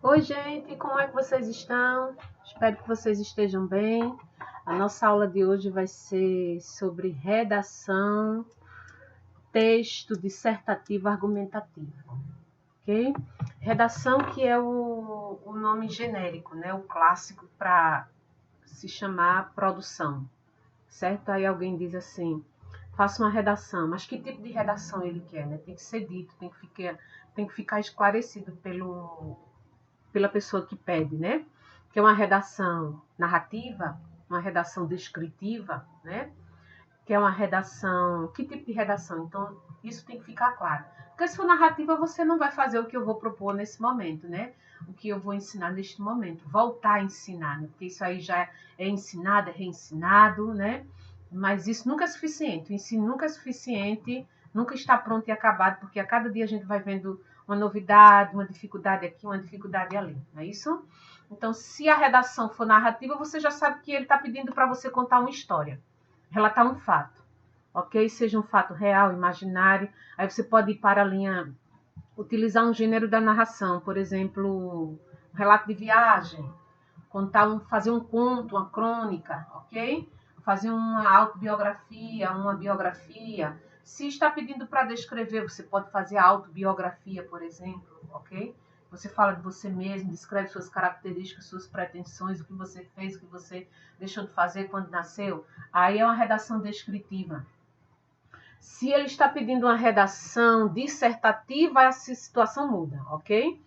Oi, gente, como é que vocês estão? Espero que vocês estejam bem. A nossa aula de hoje vai ser sobre redação, texto dissertativo argumentativo, ok? Redação que é o nome genérico, né? O clássico para se chamar produção, certo? Aí alguém diz assim, faça uma redação, mas que tipo de redação ele quer, né? Tem que ser dito, tem que ficar esclarecido pela pessoa que pede, né? Que é uma redação narrativa, uma redação descritiva, né? Que é uma redação. Que tipo de redação? Então, isso tem que ficar claro. Porque se for narrativa, você não vai fazer o que eu vou propor nesse momento, né? O que eu vou ensinar neste momento. Voltar a ensinar, né? Porque isso aí já é ensinado, é reensinado, né? Mas isso nunca é suficiente. O ensino nunca é suficiente, nunca está pronto e acabado, porque a cada dia a gente vai vendo uma novidade, uma dificuldade aqui, uma dificuldade ali, não é isso? Então, se a redação for narrativa, você já sabe que ele está pedindo para você contar uma história, relatar um fato, ok? Seja um fato real, imaginário. Aí você pode ir para a linha, utilizar um gênero da narração, por exemplo, um relato de viagem, fazer um conto, uma crônica, ok? Fazer uma autobiografia, uma biografia. Se está pedindo para descrever, você pode fazer a autobiografia, por exemplo, ok? Você fala de você mesmo, descreve suas características, suas pretensões, o que você fez, o que você deixou de fazer quando nasceu. Aí é uma redação descritiva. Se ele está pedindo uma redação dissertativa, essa situação muda, ok?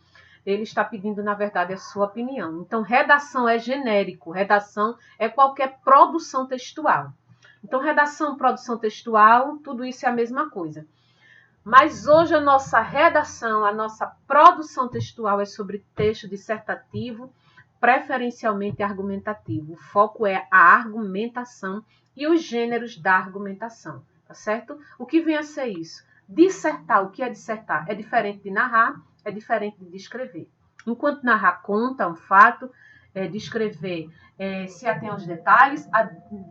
Ele está pedindo, na verdade, a sua opinião. Então, redação é genérico, redação é qualquer produção textual. Então, redação, produção textual, tudo isso é a mesma coisa. Mas hoje a nossa redação, a nossa produção textual é sobre texto dissertativo, preferencialmente argumentativo. O foco é a argumentação e os gêneros da argumentação, tá certo? O que vem a ser isso? Dissertar, o que é dissertar? É diferente de narrar, é diferente de descrever. Enquanto narrar conta um fato, descrever se atém aos detalhes,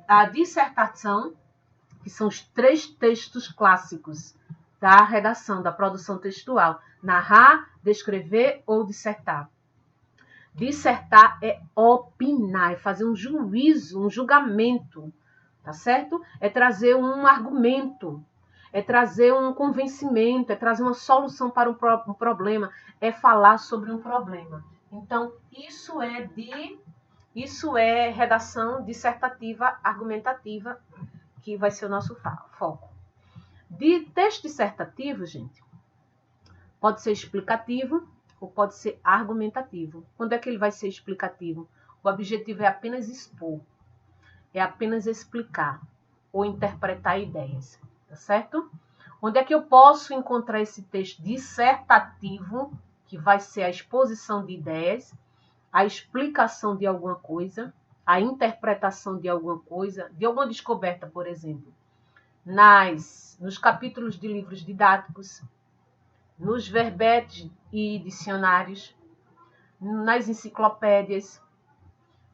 a dissertação, que são os 3 textos clássicos da redação, da produção textual: narrar, descrever ou dissertar. Dissertar é opinar, é fazer um juízo, um julgamento, tá certo? É trazer um argumento, é trazer um convencimento, é trazer uma solução para um problema, é falar sobre um problema. Então, isso é redação dissertativa argumentativa, que vai ser o nosso foco. De texto dissertativo, gente, pode ser explicativo ou pode ser argumentativo. Quando é que ele vai ser explicativo? O objetivo é apenas expor, é apenas explicar ou interpretar ideias, tá certo? Onde é que eu posso encontrar esse texto dissertativo, que vai ser a exposição de ideias, a explicação de alguma coisa, a interpretação de alguma coisa, de alguma descoberta, por exemplo, nos capítulos de livros didáticos, nos verbetes e dicionários, nas enciclopédias,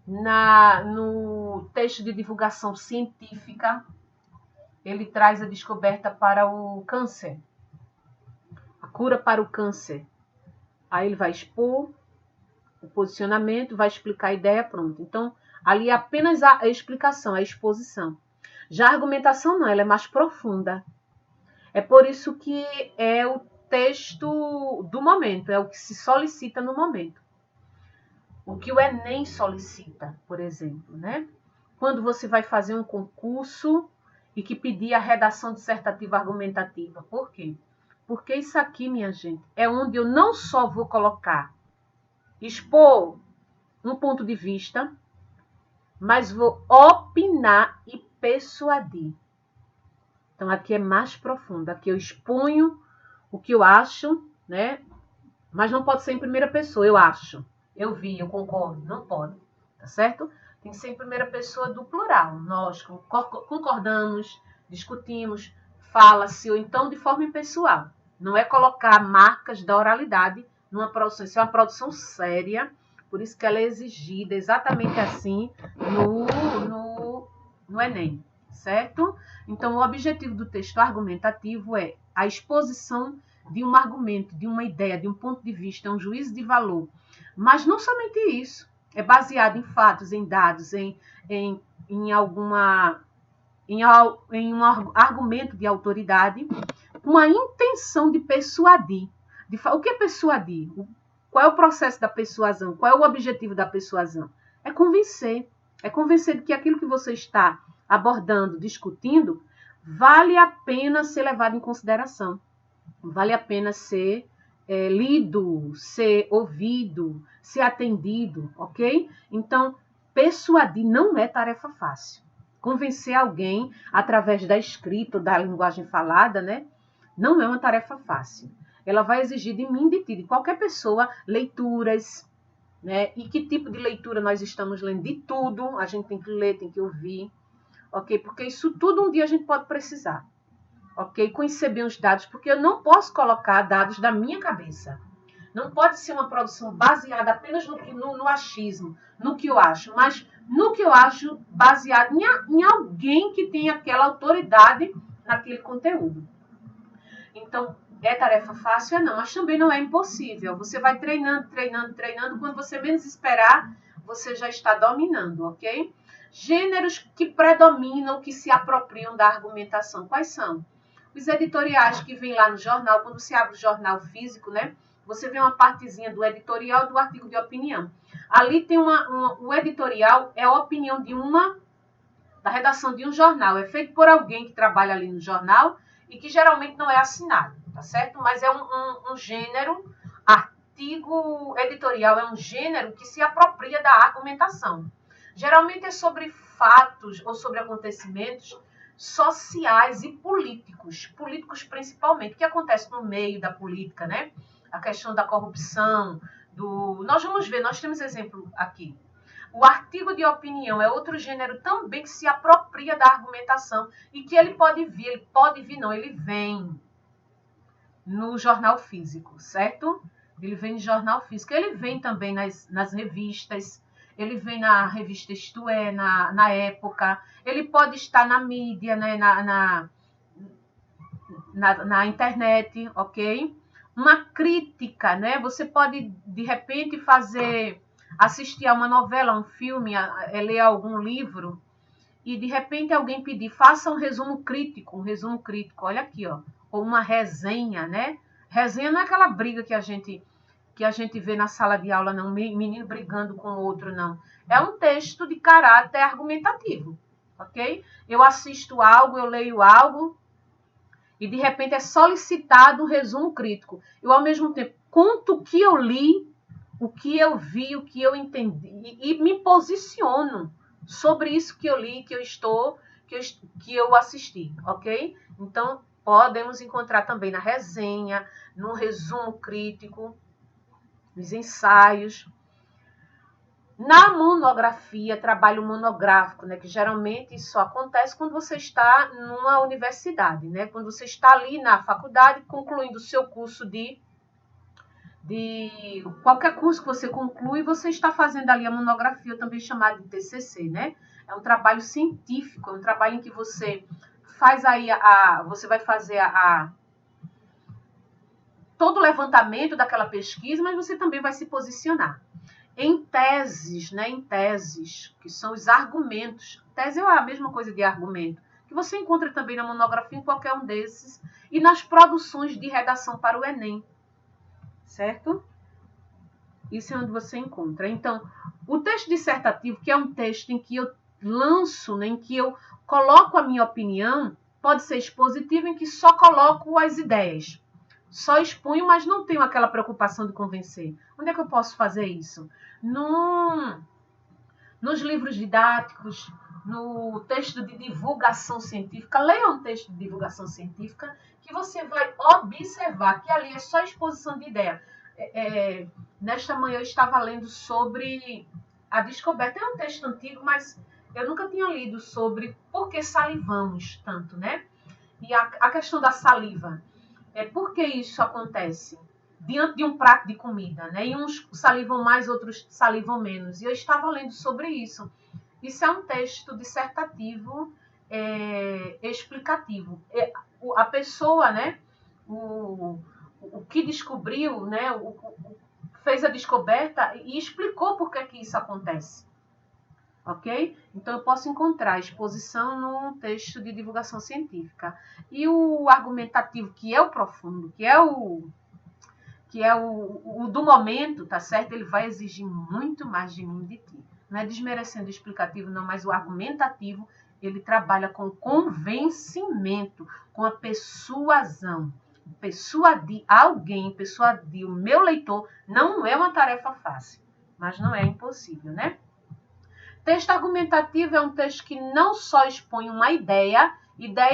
no texto de divulgação científica. Ele traz a descoberta para o câncer, a cura para o câncer. Aí ele vai expor o posicionamento, vai explicar a ideia, pronto. Então, ali é apenas a explicação, a exposição. Já a argumentação não, ela é mais profunda. É por isso que é o texto do momento, é o que se solicita no momento. O que o Enem solicita, por exemplo, né? Quando você vai fazer um concurso e que pedir a redação dissertativa argumentativa. Por quê? Porque isso aqui, minha gente, é onde eu não só vou expor um ponto de vista, mas vou opinar e persuadir. Então, aqui é mais profundo. Aqui eu exponho o que eu acho, né? Mas não pode ser em primeira pessoa, eu acho. Eu vi, eu concordo. Não pode, tá certo? Tem que ser em primeira pessoa do plural. Nós concordamos, discutimos, fala-se, ou então de forma impessoal. Não é colocar marcas da oralidade numa produção. Isso é uma produção séria, por isso que ela é exigida exatamente assim no Enem, certo? Então, o objetivo do texto argumentativo é a exposição de um argumento, de uma ideia, de um ponto de vista, um juízo de valor, Mas não somente isso, é baseado em fatos, em dados, em alguma em um argumento de autoridade, com a intenção de persuadir. O que é persuadir? Qual é o processo da persuasão? Qual é o objetivo da persuasão? É convencer. É convencer de que aquilo que você está abordando, discutindo, vale a pena ser levado em consideração. Vale a pena ser lido, ser ouvido, ser atendido, ok? Então, persuadir não é tarefa fácil. Convencer alguém através da escrita, da linguagem falada, né? Não é uma tarefa fácil. Ela vai exigir de mim, de ti, de qualquer pessoa, leituras, né? E que tipo de leitura nós estamos lendo? De tudo, a gente tem que ler, tem que ouvir, ok? Porque isso tudo um dia a gente pode precisar, ok? Conhecer bem os dados, porque eu não posso colocar dados da minha cabeça. Não pode ser uma produção baseada apenas no achismo, no que eu acho, mas no que eu acho baseado em alguém que tem aquela autoridade naquele conteúdo. Então, é tarefa fácil? Não, mas também não é impossível. Você vai treinando, treinando, treinando, quando você menos esperar, você já está dominando, ok? Gêneros que predominam, que se apropriam da argumentação, quais são? Os editoriais que vêm lá no jornal, quando você abre o jornal físico, né? Você vê uma partezinha do editorial e do artigo de opinião. Ali tem o editorial é a opinião da redação de um jornal. É feito por alguém que trabalha ali no jornal e que geralmente não é assinado, tá certo? Mas é um gênero, artigo editorial é um gênero que se apropria da argumentação. Geralmente é sobre fatos ou sobre acontecimentos sociais e políticos principalmente, o que acontece no meio da política, né? A questão da corrupção, nós vamos ver, nós temos exemplo aqui. O artigo de opinião é outro gênero também que se apropria da argumentação e que ele vem no jornal físico, certo? Ele vem no jornal físico, ele vem também nas revistas, ele vem na revista Isto É, na Época, ele pode estar na mídia, né, na internet, ok? Uma crítica, né? Você pode, de repente, assistir a uma novela, um filme, ler algum livro, e de repente alguém pedir, faça um resumo crítico, olha aqui, ó, ou uma resenha, né? Resenha não é aquela briga que a gente vê na sala de aula, não, menino brigando com o outro, não. É um texto de caráter argumentativo, ok? Eu assisto algo, eu leio algo, e de repente é solicitado um resumo crítico. Eu, ao mesmo tempo, conto o que eu li, o que eu vi, o que eu entendi, e me posiciono sobre isso que eu li, que eu assisti, ok? Então, podemos encontrar também na resenha, no resumo crítico, nos ensaios. Na monografia, trabalho monográfico, né, que geralmente isso acontece quando você está numa universidade, né, quando você está ali na faculdade, concluindo o seu curso de qualquer curso que você conclui, você está fazendo ali a monografia, também chamada de TCC, né? É um trabalho científico, é um trabalho em que você faz aí você vai fazer todo o levantamento daquela pesquisa, mas você também vai se posicionar. Em teses, né? Em teses, que são os argumentos. Tese é a mesma coisa de argumento, que você encontra também na monografia, em qualquer um desses, e nas produções de redação para o Enem. Certo? Isso é onde você encontra. Então, o texto dissertativo, que é um texto em que eu lanço, né, em que eu coloco a minha opinião, pode ser expositivo, em que só coloco as ideias. Só expunho, mas não tenho aquela preocupação de convencer. Onde é que eu posso fazer isso? Nos livros didáticos, no texto de divulgação científica. Leia um texto de divulgação científica que você vai observar que ali é só exposição de ideia. Nesta manhã eu estava lendo sobre a descoberta. É um texto antigo, mas eu nunca tinha lido sobre por que salivamos tanto, né? E a questão da saliva. Por que isso acontece? Diante de um prato de comida, né? E uns salivam mais, outros salivam menos. E eu estava lendo sobre isso. Isso é um texto dissertativo explicativo. A pessoa, né? O que descobriu, né? fez a descoberta e explicou por que isso acontece. Ok? Então, eu posso encontrar exposição no texto de divulgação científica. E o argumentativo, que é o profundo, que é o do momento, tá certo? Ele vai exigir muito mais de mim e de ti. Não é desmerecendo o explicativo, não, mas o argumentativo, ele trabalha com convencimento, com a persuasão. Persuadir alguém, persuadir o meu leitor, não é uma tarefa fácil, mas não é impossível, né? Texto argumentativo é um texto que não só expõe uma ideia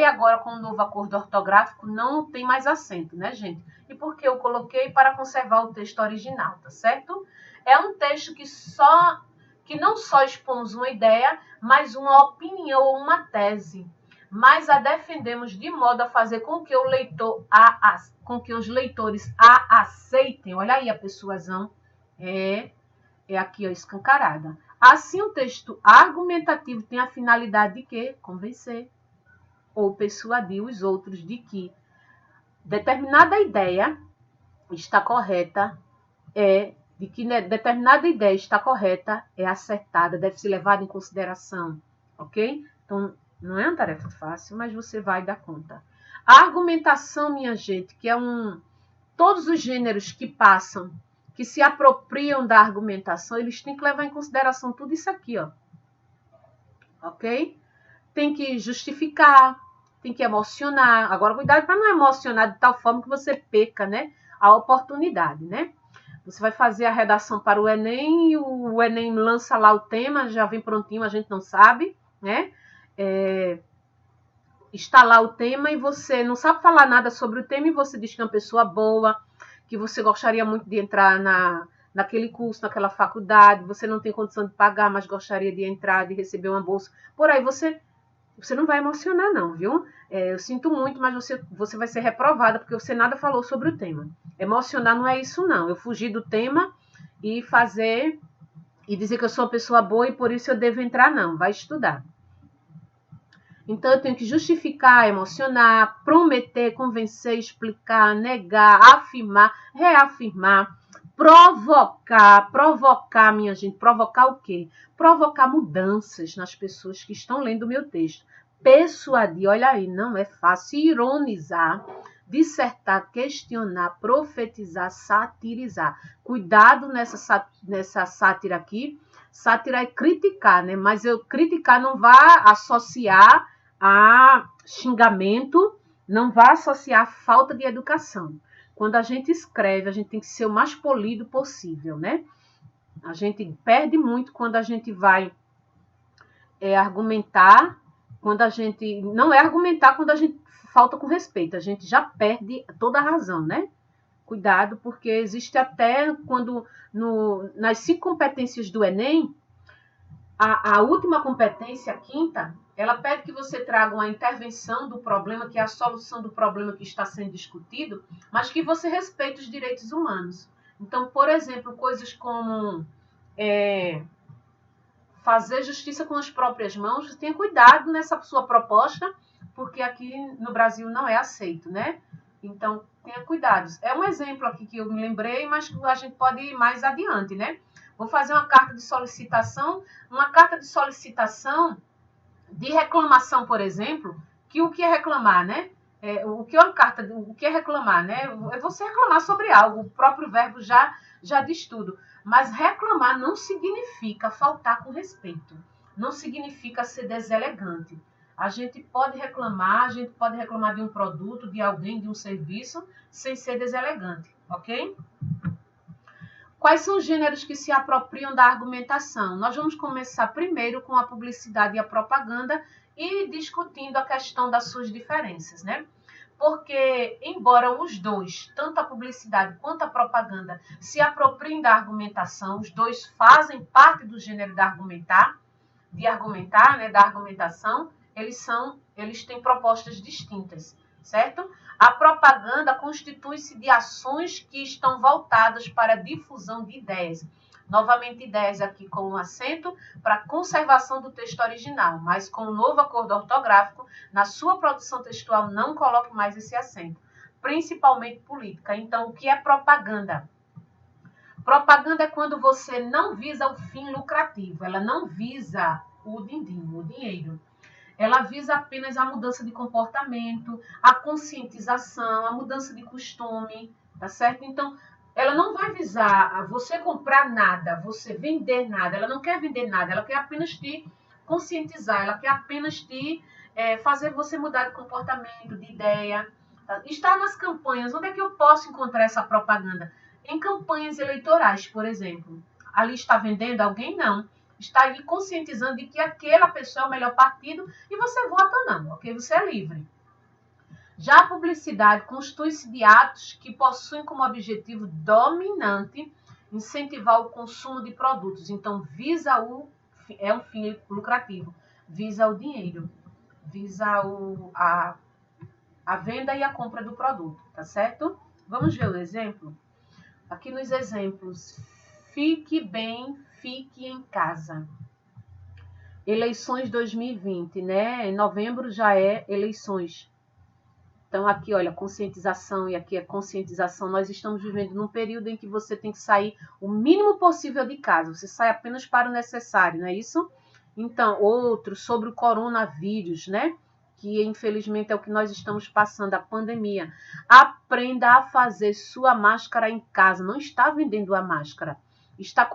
agora com o novo acordo ortográfico não tem mais acento, né, gente? E por que eu coloquei? Para conservar o texto original, tá certo? É um texto que não só expomos uma ideia, mas uma opinião ou uma tese, mas a defendemos de modo a fazer com que os leitores a aceitem. Olha aí a persuasão, é aqui, ó, escancarada. Assim, o texto argumentativo tem a finalidade de quê? Convencer ou persuadir os outros de que determinada ideia está correta, é acertada, deve ser levada em consideração, ok? Então, não é uma tarefa fácil, mas você vai dar conta. A argumentação, minha gente, que é todos os gêneros que passam, que se apropriam da argumentação, eles têm que levar em consideração tudo isso aqui, ó. Ok? Tem que justificar, tem que emocionar. Agora, cuidado para não emocionar de tal forma que você perca, né, a oportunidade, né? Você vai fazer a redação para o Enem e o Enem lança lá o tema, já vem prontinho, a gente não sabe, né? Está lá o tema e você não sabe falar nada sobre o tema e você diz que é uma pessoa boa, que você gostaria muito de entrar naquele curso, naquela faculdade, você não tem condição de pagar, mas gostaria de entrar, de receber uma bolsa. Por aí você não vai emocionar não, viu? Eu sinto muito, mas você vai ser reprovada, porque você nada falou sobre o tema. Emocionar não é isso não, eu fugir do tema e dizer que eu sou uma pessoa boa e por isso eu devo entrar, não, vai estudar. Então, eu tenho que justificar, emocionar, prometer, convencer, explicar, negar, afirmar, reafirmar, provocar, minha gente. Provocar o quê? Provocar mudanças nas pessoas que estão lendo o meu texto. Persuadir, olha aí, não é fácil. Ironizar, dissertar, questionar, profetizar, satirizar. Cuidado nessa sátira aqui. Sátira é criticar, né? Mas criticar não vai associar a xingamento, não vai associar a falta de educação. Quando a gente escreve, a gente tem que ser o mais polido possível, né? A gente perde muito quando a gente vai argumentar, não é argumentar quando a gente falta com respeito, a gente já perde toda a razão, né? Cuidado, porque existe até quando nas 5 competências do Enem, a última competência, a quinta, ela pede que você traga uma intervenção do problema, que é a solução do problema que está sendo discutido, mas que você respeite os direitos humanos. Então, por exemplo, coisas como fazer justiça com as próprias mãos, tenha cuidado nessa sua proposta, porque aqui no Brasil não é aceito, né? Então, tenha cuidado. É um exemplo aqui que eu me lembrei, mas a gente pode ir mais adiante, né? Vou fazer uma carta de solicitação de reclamação, por exemplo, que o que é reclamar, né? O que é reclamar, né? É você reclamar sobre algo, o próprio verbo já diz tudo. Mas reclamar não significa faltar com respeito, não significa ser deselegante. A gente pode reclamar de um produto, de alguém, de um serviço, sem ser deselegante, ok? Quais são os gêneros que se apropriam da argumentação? Nós vamos começar primeiro com a publicidade e a propaganda e discutindo a questão das suas diferenças, né? Porque, embora os dois, tanto a publicidade quanto a propaganda, se apropriem da argumentação, os dois fazem parte do gênero da argumentação, eles têm propostas distintas, certo? A propaganda constitui-se de ações que estão voltadas para a difusão de ideias. Novamente, ideias aqui com um acento para a conservação do texto original, mas com o novo acordo ortográfico, na sua produção textual, não coloque mais esse acento, principalmente política. Então, o que é propaganda? Propaganda é quando você não visa o fim lucrativo, ela não visa o din-din, o dinheiro. Ela visa apenas a mudança de comportamento, a conscientização, a mudança de costume, tá certo? Então, ela não vai visar você comprar nada, você vender nada, ela não quer vender nada, ela quer apenas te conscientizar, ela quer apenas te fazer você mudar de comportamento, de ideia. Tá? Está nas campanhas, onde é que eu posso encontrar essa propaganda? Em campanhas eleitorais, por exemplo. Ali está vendendo alguém? Não. Está ali conscientizando de que aquela pessoa é o melhor partido e você vota ou não, ok? Você é livre. Já a publicidade constitui-se de atos que possuem como objetivo dominante incentivar o consumo de produtos. Então, é um fim lucrativo, visa o dinheiro, visa a venda e a compra do produto, tá certo? Vamos ver o exemplo? Aqui nos exemplos, fique bem, fique em casa. Eleições 2020, né? Em novembro já é eleições. Então, aqui, olha, conscientização, e aqui é conscientização. Nós estamos vivendo num período em que você tem que sair o mínimo possível de casa. Você sai apenas para o necessário, não é isso? Então, outro sobre o coronavírus, né? Que infelizmente é o que nós estamos passando, a pandemia. Aprenda a fazer sua máscara em casa. Não está vendendo a máscara. Está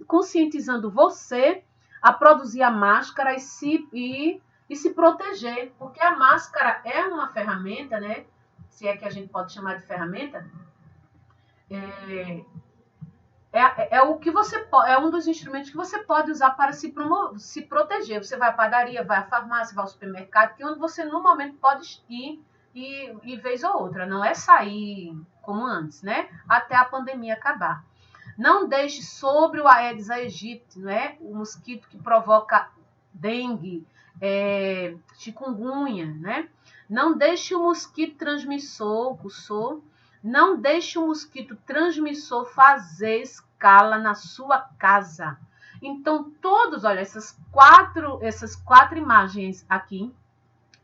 conscientizando você a produzir a máscara e se proteger, porque a máscara é uma ferramenta, né? Se é que a gente pode chamar de ferramenta, é o que você é um dos instrumentos que você pode usar para se proteger. Você vai à padaria, vai à farmácia, vai ao supermercado, que é onde você no momento pode ir e vez ou outra, não é sair como antes, né? Até a pandemia acabar. Não deixe sobre o Aedes aegypti, né? O mosquito que provoca dengue, chikungunya, né? Não deixe o mosquito transmissor, não deixe o mosquito transmissor fazer escala na sua casa. Então, olha, essas quatro imagens aqui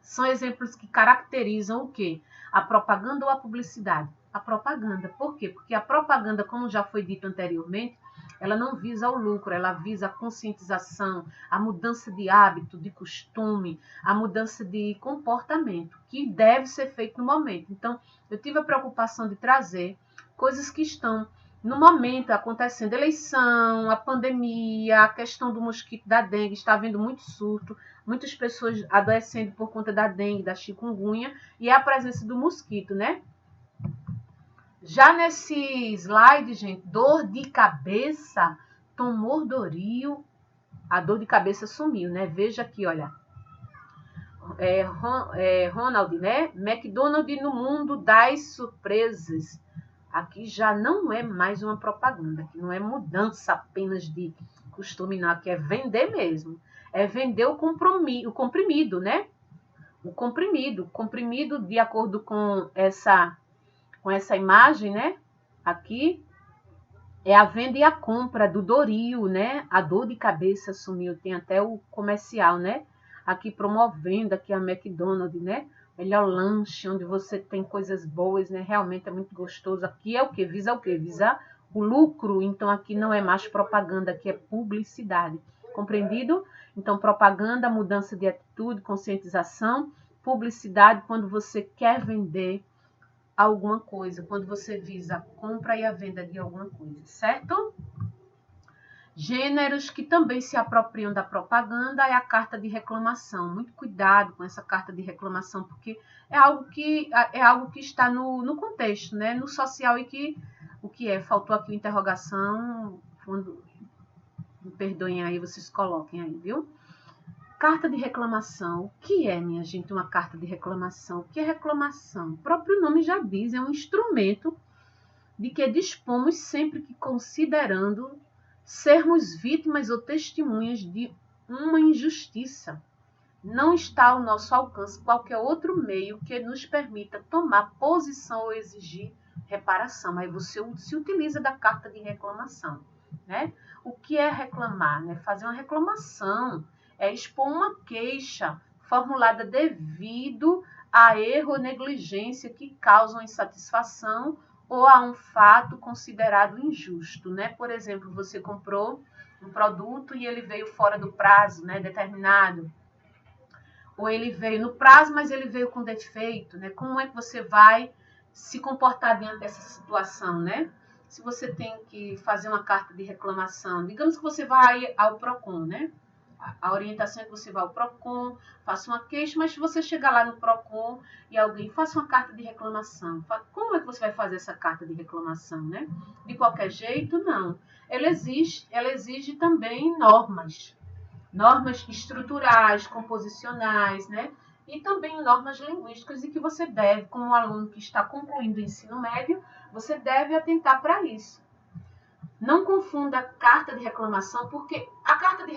são exemplos que caracterizam o quê? A propaganda ou a publicidade? A propaganda. Por quê? Porque a propaganda, como já foi dito anteriormente, ela não visa o lucro, ela visa a conscientização, a mudança de hábito, de costume, a mudança de comportamento, que deve ser feito no momento. Então, eu tive a preocupação de trazer coisas que estão no momento acontecendo, eleição, a pandemia, a questão do mosquito da dengue, está havendo muito surto, muitas pessoas adoecendo por conta da dengue, da chikungunya, e a presença do mosquito, né? Já nesse slide, gente, dor de cabeça, Tom Mordorio, a dor de cabeça sumiu, né? Veja aqui, olha. Ronald, né? McDonald's no mundo das surpresas. Aqui já não é mais uma propaganda, aqui não é mudança apenas de costume, não, aqui é vender mesmo. É vender o comprimido, né? O comprimido, de acordo com essa imagem, né? Aqui é a venda e a compra do Doril, né? A dor de cabeça sumiu, tem até o comercial, né? Aqui promovendo aqui a McDonald's, né? Melhor lanche, onde você tem coisas boas, né? Realmente é muito gostoso. Aqui é o quê? Visa o quê? Visa o lucro. Então, aqui não é mais propaganda, aqui é publicidade. Compreendido? Então, propaganda, mudança de atitude, conscientização. Publicidade, quando você quer vender alguma coisa, quando você visa a compra e a venda de alguma coisa, certo? Gêneros que também se apropriam da propaganda é a carta de reclamação. Muito cuidado com essa carta de reclamação, porque é algo que está no contexto, né? No social, e que o que é? Faltou aqui a interrogação, me perdoem aí, vocês coloquem aí, viu? Carta de reclamação. O que é, minha gente, uma carta de reclamação? O que é reclamação? O próprio nome já diz, é um instrumento de que dispomos sempre que considerando sermos vítimas ou testemunhas de uma injustiça. Não está ao nosso alcance qualquer outro meio que nos permita tomar posição ou exigir reparação. Aí você se utiliza da carta de reclamação, né? O que é reclamar, né? Fazer uma reclamação é expor uma queixa formulada devido a erro ou negligência que causam insatisfação ou a um fato considerado injusto, né? Por exemplo, você comprou um produto e ele veio fora do prazo, né, determinado, ou ele veio no prazo, mas ele veio com defeito, né? Como é que você vai se comportar diante dessa situação, né? Se você tem que fazer uma carta de reclamação, digamos que você vai ao Procon, né? A orientação é que você vá ao Procon, faça uma queixa, mas se você chegar lá no Procon e alguém faça uma carta de reclamação, como é que você vai fazer essa carta de reclamação, né? De qualquer jeito, não. Ela exige também normas estruturais, composicionais, né? E também normas linguísticas e que você deve, como um aluno que está concluindo o ensino médio, você deve atentar para isso. Não confunda a carta de reclamação, porque na carta de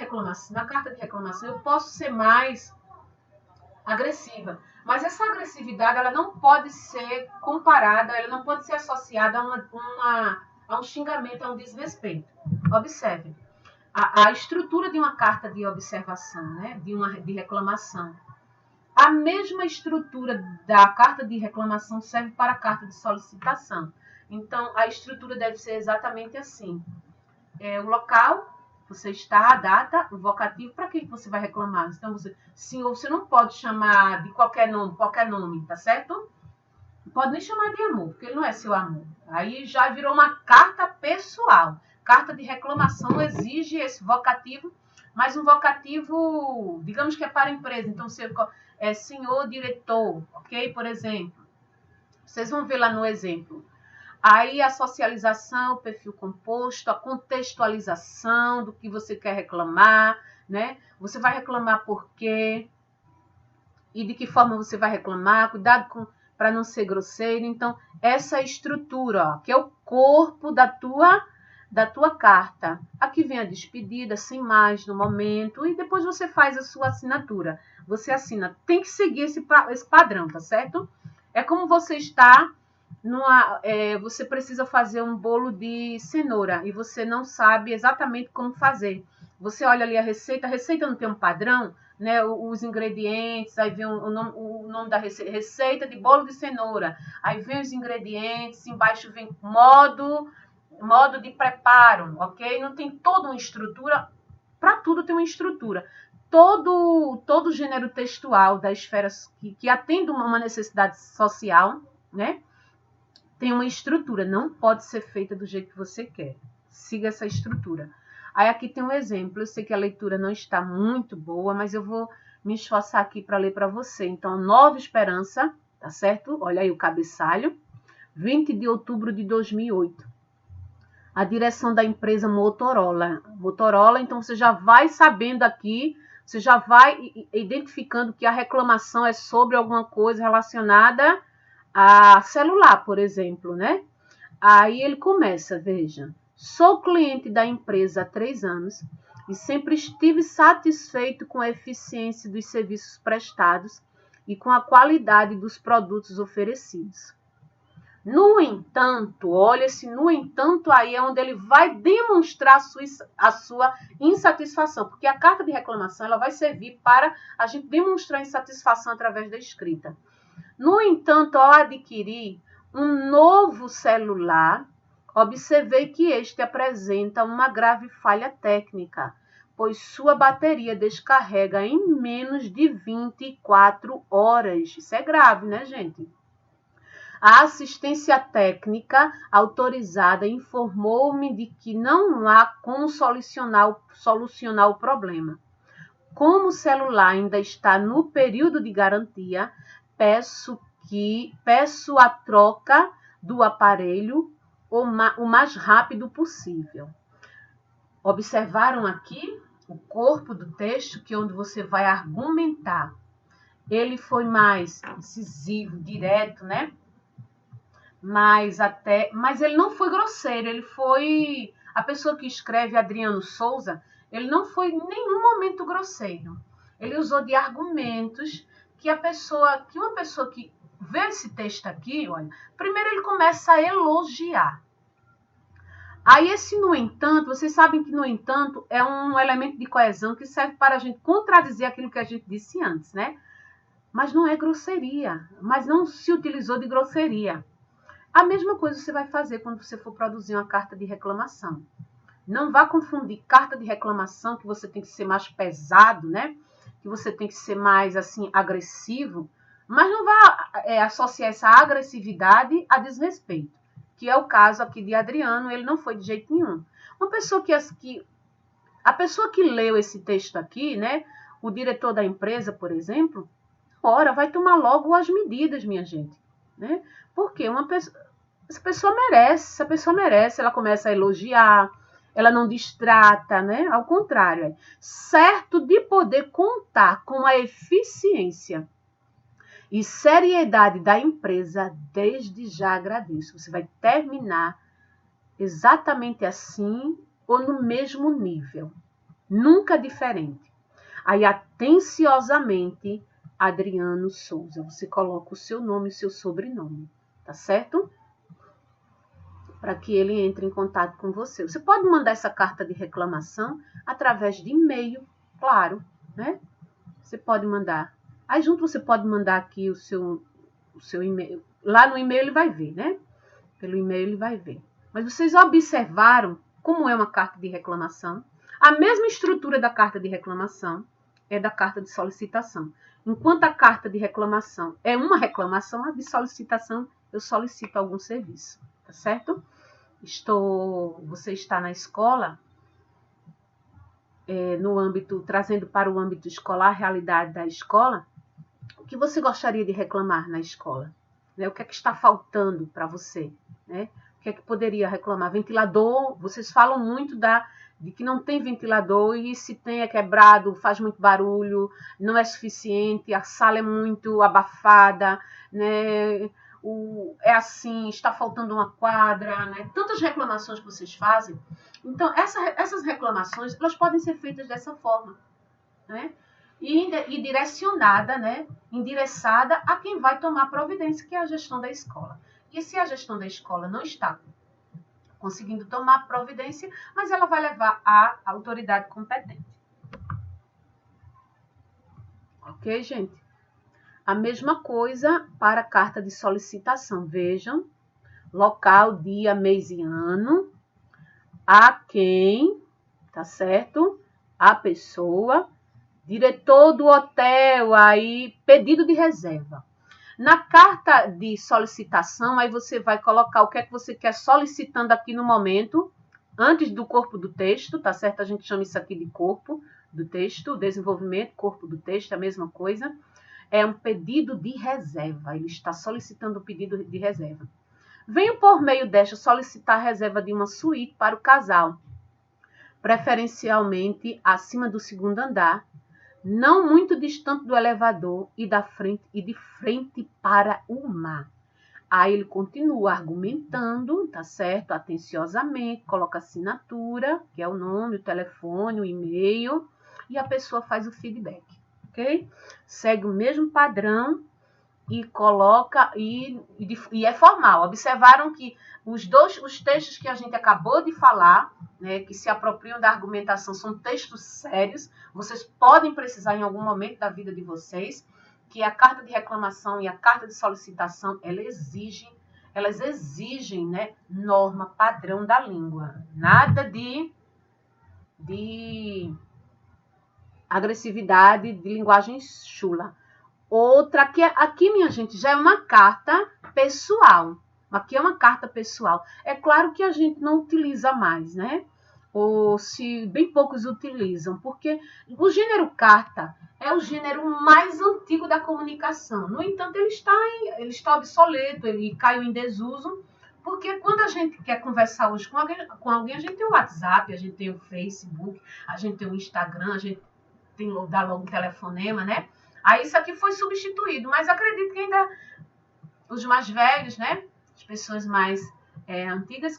reclamação eu posso ser mais agressiva, mas essa agressividade ela não pode ser comparada, ela não pode ser associada a um xingamento, a um desrespeito. Observe. A estrutura de uma carta de observação, né, de reclamação. A mesma estrutura da carta de reclamação serve para a carta de solicitação. Então, a estrutura deve ser exatamente assim. O local, você está, a data, o vocativo, para que você vai reclamar? Então, você não pode chamar de qualquer nome, tá certo? Não pode nem chamar de amor, porque ele não é seu amor. Aí já virou uma carta pessoal. Carta de reclamação exige esse vocativo, mas um vocativo, digamos que é para a empresa. Então, é senhor diretor, ok? Por exemplo. Vocês vão ver lá no exemplo. Aí a socialização, o perfil composto, a contextualização do que você quer reclamar, né? Você vai reclamar por quê? E de que forma você vai reclamar? Cuidado para não ser grosseiro. Então, essa estrutura, ó, que é o corpo da tua carta. Aqui vem a despedida, sem mais, no momento, e depois você faz a sua assinatura. Você assina. Tem que seguir esse padrão, tá certo? É como você está você precisa fazer um bolo de cenoura e você não sabe exatamente como fazer. Você olha ali a receita não tem um padrão, né? Os ingredientes, aí vem o nome da receita de bolo de cenoura. Aí vem os ingredientes, embaixo vem modo de preparo, ok? Não tem toda uma estrutura, para tudo tem uma estrutura. Todo gênero textual da esfera que atende uma necessidade social, né? Tem uma estrutura, não pode ser feita do jeito que você quer. Siga essa estrutura. Aí aqui tem um exemplo, eu sei que a leitura não está muito boa, mas eu vou me esforçar aqui para ler para você. Então, Nova Esperança, tá certo? Olha aí o cabeçalho, 20 de outubro de 2008. A direção da empresa Motorola. Então você já vai sabendo aqui, você já vai identificando que a reclamação é sobre alguma coisa relacionada a celular, por exemplo, né? Aí ele começa, veja. Sou cliente da empresa há 3 anos e sempre estive satisfeito com a eficiência dos serviços prestados e com a qualidade dos produtos oferecidos. No entanto, olha, esse no entanto aí é onde ele vai demonstrar a sua insatisfação, porque a carta de reclamação ela vai servir para a gente demonstrar insatisfação através da escrita. No entanto, ao adquirir um novo celular, observei que este apresenta uma grave falha técnica, pois sua bateria descarrega em menos de 24 horas. Isso é grave, né, gente? A assistência técnica autorizada informou-me de que não há como solucionar o problema. Como o celular ainda está no período de garantia, peço a troca do aparelho o mais rápido possível. Observaram aqui o corpo do texto, que é onde você vai argumentar. Ele foi mais incisivo, direto, né? Mas ele não foi grosseiro, ele foi... A pessoa que escreve, Adriano Souza, ele não foi em nenhum momento grosseiro. Ele usou de argumentos que uma pessoa que vê esse texto aqui, olha, primeiro ele começa a elogiar. Aí esse no entanto, vocês sabem que no entanto é um elemento de coesão que serve para a gente contradizer aquilo que a gente disse antes, né? Mas não é grosseria, mas não se utilizou de grosseria. A mesma coisa você vai fazer quando você for produzir uma carta de reclamação. Não vá confundir carta de reclamação, que você tem que ser mais pesado, né? Que você tem que ser mais, assim, agressivo. Mas não vá associar essa agressividade a desrespeito, que é o caso aqui de Adriano. Ele não foi de jeito nenhum. Uma pessoa a pessoa que leu esse texto aqui, né? O diretor da empresa, por exemplo, ora, vai tomar logo as medidas, minha gente, né? Porque essa pessoa merece, ela começa a elogiar, ela não distrata, né? Ao contrário, certo de poder contar com a eficiência e seriedade da empresa, desde já agradeço. Você vai terminar exatamente assim ou no mesmo nível, nunca diferente. Aí, atenciosamente, Adriano Souza. Você coloca o seu nome e o seu sobrenome, tá certo? Para que ele entre em contato com você. Você pode mandar essa carta de reclamação através de e-mail, claro, né? Você pode mandar. Aí junto você pode mandar aqui o seu e-mail. Lá no e-mail ele vai ver, né? Pelo e-mail ele vai ver. Mas vocês observaram como é uma carta de reclamação? A mesma estrutura da carta de reclamação é da carta de solicitação. Enquanto a carta de reclamação é uma reclamação, a de solicitação eu solicito algum serviço, tá certo? Você está na escola, trazendo para o âmbito escolar, a realidade da escola. O que você gostaria de reclamar na escola? Né? O que é que está faltando para você? Né? O que é que poderia reclamar? Ventilador, vocês falam muito de que não tem ventilador e se tem é quebrado, faz muito barulho, não é suficiente, a sala é muito abafada, né? É assim, está faltando uma quadra, né? Tantas reclamações que vocês fazem. Então, essas reclamações, elas podem ser feitas dessa forma, né? E direcionada, né? Endereçada a quem vai tomar providência, que é a gestão da escola. E se a gestão da escola não está conseguindo tomar providência, mas ela vai levar à autoridade competente. Ok, gente? A mesma coisa para a carta de solicitação. Vejam, local, dia, mês e ano, a quem, tá certo? A pessoa, diretor do hotel, aí, pedido de reserva. Na carta de solicitação, aí você vai colocar o que é que você quer solicitando aqui no momento, antes do corpo do texto, tá certo? A gente chama isso aqui de corpo do texto, desenvolvimento, corpo do texto, é a mesma coisa. É um pedido de reserva, ele está solicitando o pedido de reserva. Venho por meio desta solicitar a reserva de uma suíte para o casal, preferencialmente acima do segundo andar, não muito distante do elevador e de frente para o mar. Aí ele continua argumentando, tá certo? Atenciosamente, coloca assinatura, que é o nome, o telefone, o e-mail, e a pessoa faz o feedback, ok? Segue o mesmo padrão e coloca, e é formal. Observaram que os textos que a gente acabou de falar, né, que se apropriam da argumentação, são textos sérios. Vocês podem precisar em algum momento da vida de vocês, que a carta de reclamação e a carta de solicitação, elas exigem, né, norma, padrão da língua. Nada de agressividade, de linguagem chula. Outra, aqui, minha gente, já é uma carta pessoal. Aqui é uma carta pessoal. É claro que a gente não utiliza mais, né? Ou se bem poucos utilizam, porque o gênero carta é o gênero mais antigo da comunicação. No entanto, ele está obsoleto, ele caiu em desuso, porque quando a gente quer conversar hoje com alguém, a gente tem o WhatsApp, a gente tem o Facebook, a gente tem o Instagram, a gente dá logo um telefonema, né? Aí isso aqui foi substituído, mas acredito que ainda os mais velhos, né? As pessoas mais antigas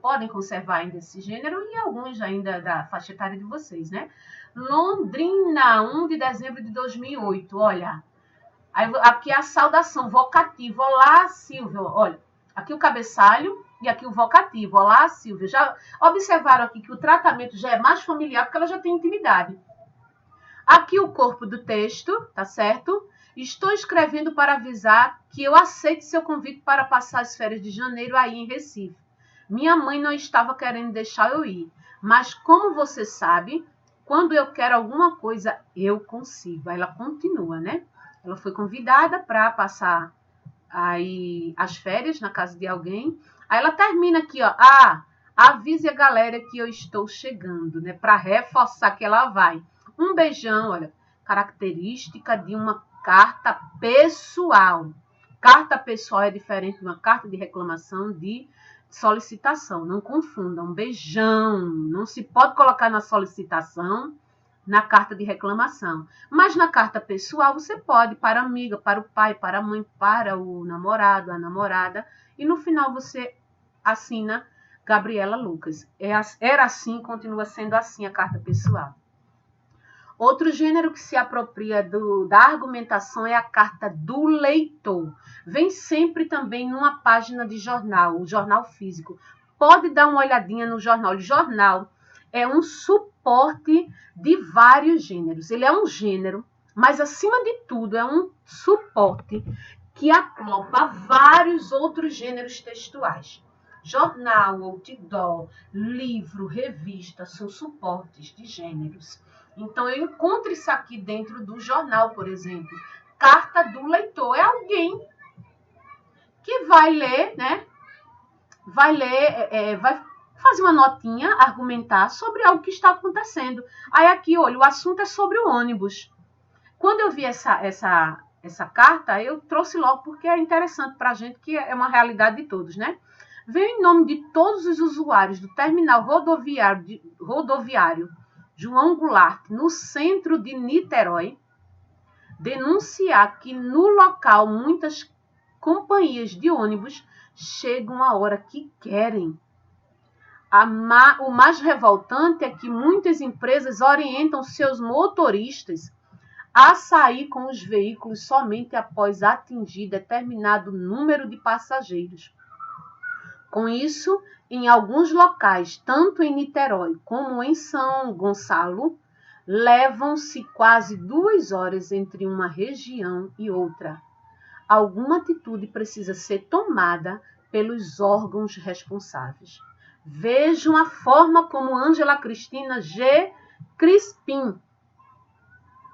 podem conservar ainda esse gênero e alguns ainda da faixa etária de vocês, né? Londrina, 1 de dezembro de 2008, olha. Aqui é a saudação, vocativo. Olá, Silvia. Olha, aqui o cabeçalho e aqui o vocativo. Olá, Silvia. Já observaram aqui que o tratamento já é mais familiar porque ela já tem intimidade. Aqui o corpo do texto, tá certo? Estou escrevendo para avisar que eu aceito seu convite para passar as férias de janeiro aí em Recife. Minha mãe não estava querendo deixar eu ir, mas como você sabe, quando eu quero alguma coisa, eu consigo. Aí ela continua, né? Ela foi convidada para passar aí as férias na casa de alguém. Aí ela termina aqui, ó. Avise a galera que eu estou chegando, né? Para reforçar que ela vai. Um beijão, olha, característica de uma carta pessoal. Carta pessoal é diferente de uma carta de reclamação, de solicitação. Não confundam. Um beijão. Não se pode colocar na solicitação, na carta de reclamação. Mas na carta pessoal você pode, para a amiga, para o pai, para a mãe, para o namorado, a namorada. E no final você assina Gabriela Lucas. Era assim, continua sendo assim a carta pessoal. Outro gênero que se apropria da argumentação é a carta do leitor. Vem sempre também numa página de jornal, o jornal físico. Pode dar uma olhadinha no jornal. O jornal é um suporte de vários gêneros. Ele é um gênero, mas acima de tudo é um suporte que agloba vários outros gêneros textuais. Jornal, outdoor, livro, revista são suportes de gêneros. Então, eu encontro isso aqui dentro do jornal, por exemplo. Carta do leitor é alguém que vai ler, né? Vai ler, vai fazer uma notinha, argumentar sobre algo que está acontecendo. Aí aqui, olha, o assunto é sobre o ônibus. Quando eu vi essa carta, eu trouxe logo porque é interessante para a gente, que é uma realidade de todos, né? Veio em nome de todos os usuários do terminal rodoviário João Goulart, no centro de Niterói, denunciar que no local muitas companhias de ônibus chegam a hora que querem. O mais revoltante é que muitas empresas orientam seus motoristas a sair com os veículos somente após atingir determinado número de passageiros. Com isso, em alguns locais, tanto em Niterói como em São Gonçalo, levam-se quase 2 horas entre uma região e outra. Alguma atitude precisa ser tomada pelos órgãos responsáveis. Vejam a forma como Ângela Cristina G. Crispim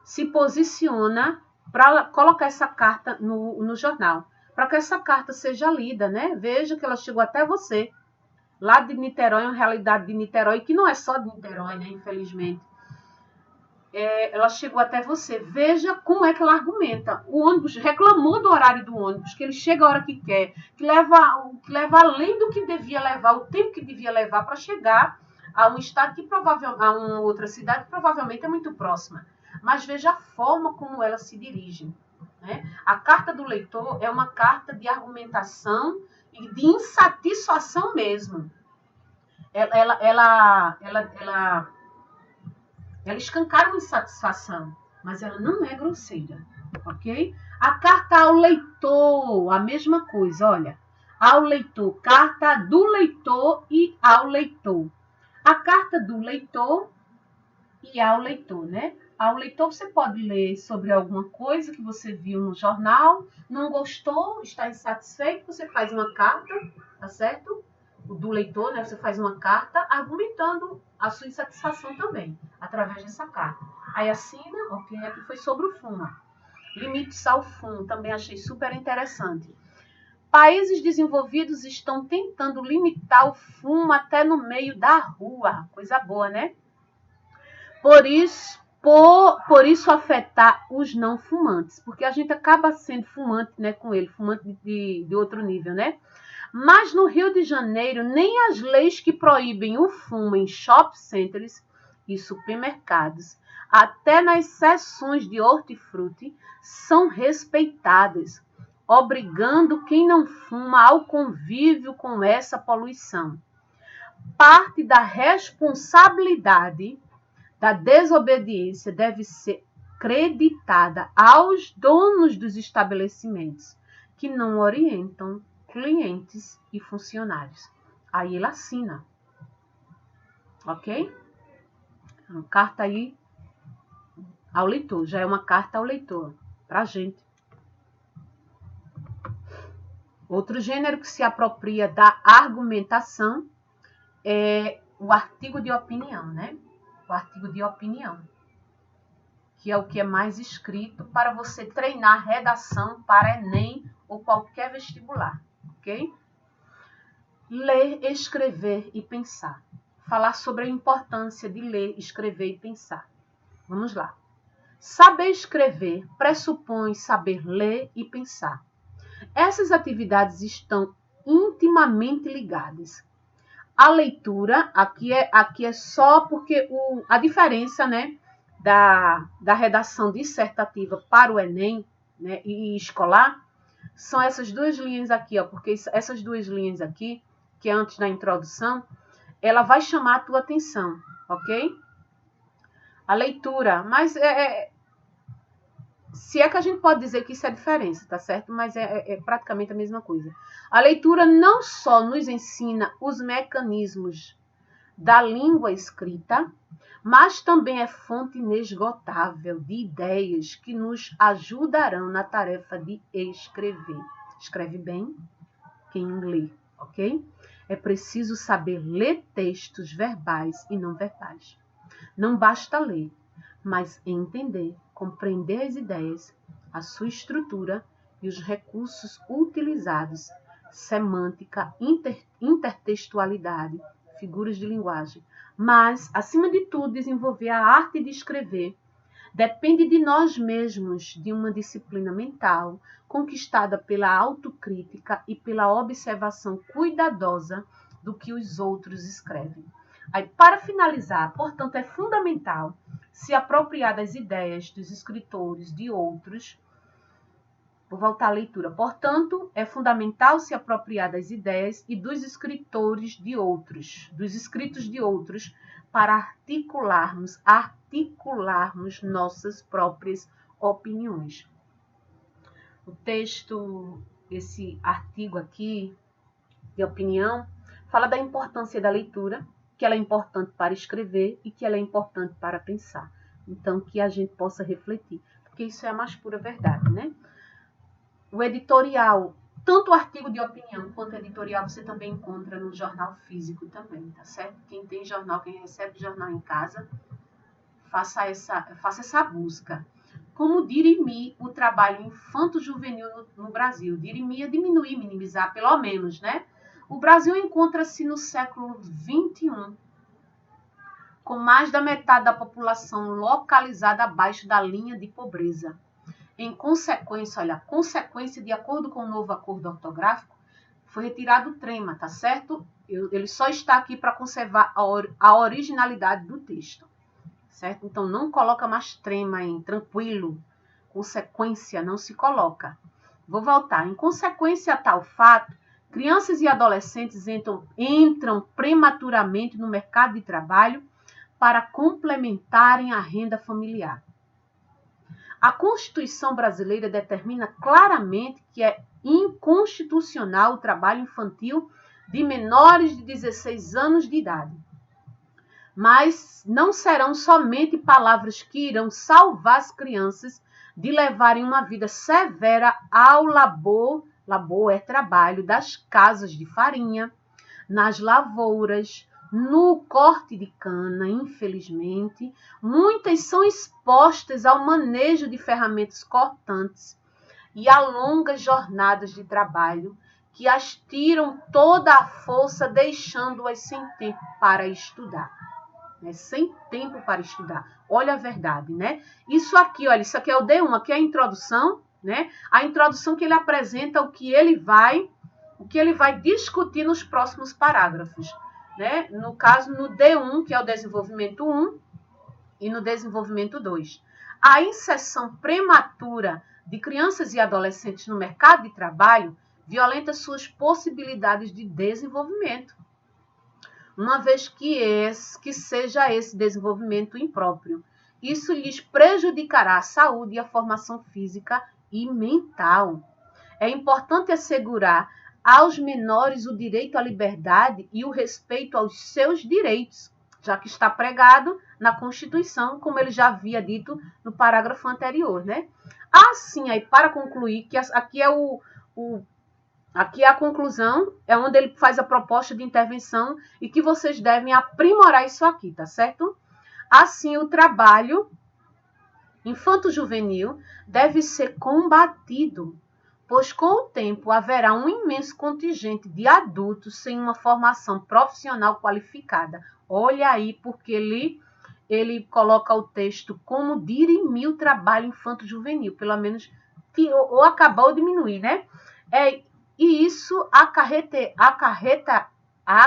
se posiciona para colocar essa carta no jornal, para que essa carta seja lida, né? Veja que ela chegou até você, lá de Niterói, uma realidade de Niterói, que não é só de Niterói, né? Infelizmente. Ela chegou até você. Veja como é que ela argumenta. O ônibus reclamou do horário do ônibus, que ele chega a hora que quer, que leva além do que devia levar, o tempo que devia levar para chegar a um estado que a uma outra cidade que provavelmente é muito próxima. Mas veja a forma como ela se dirige, né? A carta do leitor é uma carta de argumentação e de insatisfação mesmo. Ela escancara uma insatisfação, mas ela não é grosseira, ok? A carta ao leitor, a mesma coisa, olha. Ao leitor, carta do leitor e ao leitor. A carta do leitor e ao leitor, né? Ao leitor você pode ler sobre alguma coisa que você viu no jornal, não gostou, está insatisfeito, você faz uma carta, tá certo? Do leitor, né? Você faz uma carta argumentando a sua insatisfação também, através dessa carta. Aí assina, ok? Aqui foi sobre o FUMA. Limites ao FUM, também achei super interessante. Países desenvolvidos estão tentando limitar o fumo até no meio da rua. Coisa boa, né? Por isso afetar os não fumantes, porque a gente acaba sendo fumante, né, com ele, fumante de outro nível, né? Mas no Rio de Janeiro, nem as leis que proíbem o fumo em shopping centers e supermercados, até nas seções de hortifruti, são respeitadas, obrigando quem não fuma ao convívio com essa poluição. Parte da responsabilidade da desobediência deve ser creditada aos donos dos estabelecimentos, que não orientam clientes e funcionários. Aí ele assina. Ok? Uma carta aí ao leitor. Já é uma carta ao leitor. Pra gente. Outro gênero que se apropria da argumentação é o artigo de opinião, né? O artigo de opinião, que é o que é mais escrito para você treinar redação para Enem ou qualquer vestibular, ok? Ler, escrever e pensar. Falar sobre a importância de ler, escrever e pensar. Vamos lá. Saber escrever pressupõe saber ler e pensar. Essas atividades estão intimamente ligadas. A leitura, aqui é só porque a diferença, né, da redação dissertativa para o Enem, né, e escolar, são essas duas linhas aqui, ó, porque essas duas linhas aqui, que é antes da introdução, ela vai chamar a tua atenção, ok? A leitura, mas se é que a gente pode dizer que isso é diferença, tá certo? Mas é praticamente a mesma coisa. A leitura não só nos ensina os mecanismos da língua escrita, mas também é fonte inesgotável de ideias que nos ajudarão na tarefa de escrever. Escreve bem quem lê, ok? É preciso saber ler textos verbais e não verbais. Não basta ler, mas entender, compreender as ideias, a sua estrutura e os recursos utilizados, semântica, intertextualidade, figuras de linguagem. Mas, acima de tudo, desenvolver a arte de escrever depende de nós mesmos, de uma disciplina mental conquistada pela autocrítica e pela observação cuidadosa do que os outros escrevem. Aí, para finalizar, portanto, é fundamental se apropriar das ideias dos escritores de outros. Vou voltar à leitura. Portanto, é fundamental se apropriar das ideias e dos escritores de outros, dos escritos de outros, para articularmos nossas próprias opiniões. O texto, esse artigo aqui de opinião, fala da importância da leitura, que ela é importante para escrever e que ela é importante para pensar. Então, que a gente possa refletir, porque isso é a mais pura verdade, né? O editorial, tanto o artigo de opinião quanto o editorial, você também encontra no jornal físico também, tá certo? Quem tem jornal, quem recebe jornal em casa, faça essa busca. Como dirimir o trabalho infanto-juvenil no Brasil? Dirimir é diminuir, minimizar, pelo menos, né? O Brasil encontra-se no século XXI, com mais da metade da população localizada abaixo da linha de pobreza. Em consequência, olha, consequência, de acordo com o novo acordo ortográfico, foi retirado o trema, tá certo? Ele só está aqui para conservar a originalidade do texto, certo? Então, não coloca mais trema em tranquilo. Consequência, não se coloca. Vou voltar. Em consequência a tal fato, crianças e adolescentes entram prematuramente no mercado de trabalho para complementarem a renda familiar. A Constituição brasileira determina claramente que é inconstitucional o trabalho infantil de menores de 16 anos de idade. Mas não serão somente palavras que irão salvar as crianças de levarem uma vida severa ao labor é trabalho, das casas de farinha, nas lavouras, no corte de cana, infelizmente. Muitas são expostas ao manejo de ferramentas cortantes e a longas jornadas de trabalho que as tiram toda a força, deixando-as sem tempo para estudar. Sem tempo para estudar. Olha a verdade, né? Isso aqui, olha, isso aqui é o D1, aqui é a introdução, né? A introdução que ele apresenta o que ele vai discutir nos próximos parágrafos, né? No caso, no D1, que é o desenvolvimento 1, e no desenvolvimento 2. A inserção prematura de crianças e adolescentes no mercado de trabalho violenta suas possibilidades de desenvolvimento, uma vez que seja esse desenvolvimento impróprio. Isso lhes prejudicará a saúde e a formação física e mental. É importante assegurar aos menores o direito à liberdade e o respeito aos seus direitos, já que está pregado na Constituição, como ele já havia dito no parágrafo anterior, né? Assim, aí, para concluir, que aqui é Aqui a conclusão é onde ele faz a proposta de intervenção e que vocês devem aprimorar isso aqui, tá certo? Assim, o trabalho infanto-juvenil deve ser combatido, pois com o tempo haverá um imenso contingente de adultos sem uma formação profissional qualificada. Olha aí, porque ele coloca o texto como dirimir o trabalho infanto-juvenil, pelo menos ou acabar ou diminuir, né? E isso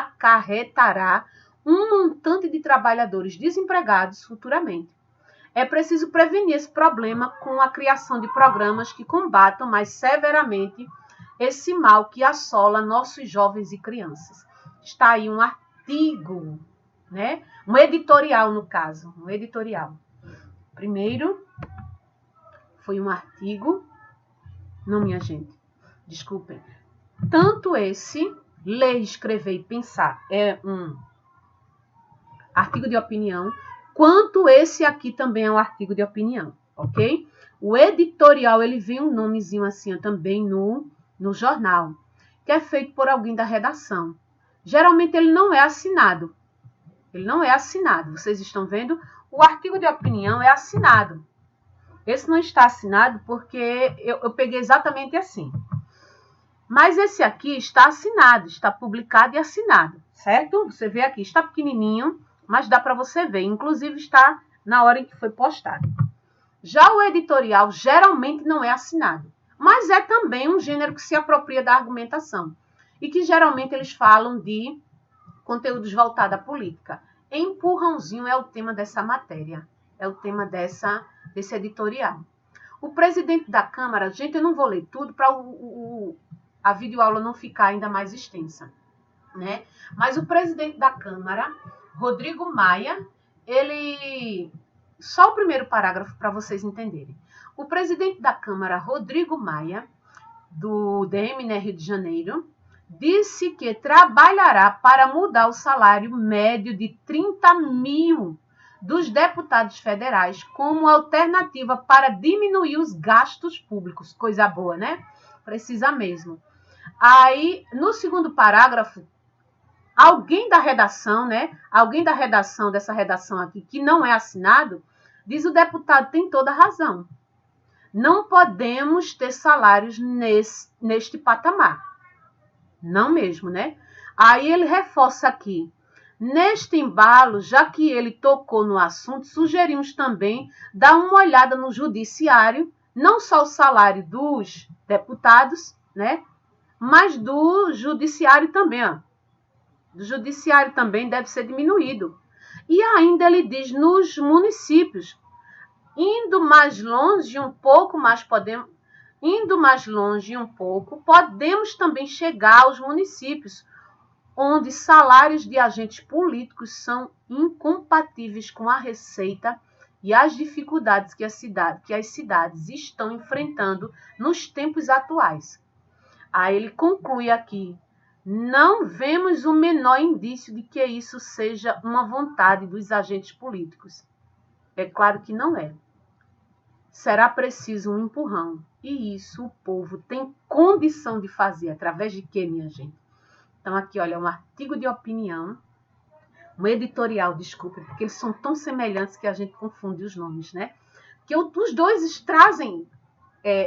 acarretará um montante de trabalhadores desempregados futuramente. É preciso prevenir esse problema com a criação de programas que combatam mais severamente esse mal que assola nossos jovens e crianças. Está aí um artigo, né? Um editorial, no caso, um editorial. Primeiro, foi um artigo, não, minha gente, desculpem. Tanto esse, ler, escrever e pensar é um artigo de opinião, quanto esse aqui também é um artigo de opinião, ok? O editorial, ele vem um nomezinho assim também no jornal, que é feito por alguém da redação. Geralmente ele não é assinado. Ele não é assinado. Vocês estão vendo? O artigo de opinião é assinado. Esse não está assinado porque eu peguei exatamente assim. Mas esse aqui está assinado, está publicado e assinado, certo? Você vê aqui, está pequenininho, mas dá para você ver. Inclusive está na hora em que foi postado. Já o editorial geralmente não é assinado, mas é também um gênero que se apropria da argumentação e que geralmente eles falam de conteúdos voltados à política. Empurrãozinho é o tema dessa matéria, é o tema desse editorial. O presidente da Câmara, gente, eu não vou ler tudo para a videoaula não ficar ainda mais extensa, né? Mas o presidente da Câmara, Rodrigo Maia, ele... Só o primeiro parágrafo para vocês entenderem. O presidente da Câmara, Rodrigo Maia, do DMN Rio de Janeiro, disse que trabalhará para mudar o salário médio de 30 mil dos deputados federais como alternativa para diminuir os gastos públicos. Coisa boa, né? Precisa mesmo. Aí, no segundo parágrafo, alguém da redação, né? Alguém da redação, dessa redação aqui, que não é assinado, diz: o deputado tem toda a razão. Não podemos ter salários neste patamar. Não mesmo, né? Aí ele reforça aqui: neste embalo, já que ele tocou no assunto, sugerimos também dar uma olhada no judiciário, não só o salário dos deputados, né? Mas do judiciário também, ó. Do judiciário também deve ser diminuído. E ainda ele diz: nos municípios, indo mais longe um pouco, podemos também chegar aos municípios, onde salários de agentes políticos são incompatíveis com a receita e as dificuldades que as cidades estão enfrentando nos tempos atuais. Aí ele conclui aqui: não vemos o menor indício de que isso seja uma vontade dos agentes políticos. É claro que não é. Será preciso um empurrão. E isso o povo tem condição de fazer. Através de quê, minha gente? Então aqui, olha, um artigo de opinião, um editorial, desculpe, porque eles são tão semelhantes que a gente confunde os nomes, né? Que os dois trazem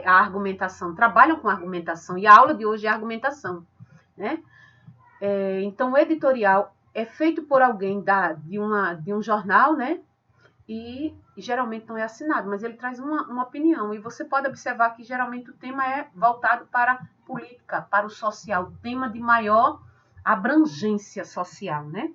a argumentação, trabalham com argumentação, e a aula de hoje é argumentação, né? Então, o editorial é feito por alguém de um jornal, né? E geralmente não é assinado, mas ele traz uma opinião. E você pode observar que geralmente o tema é voltado para a política, para o social, tema de maior abrangência social, né?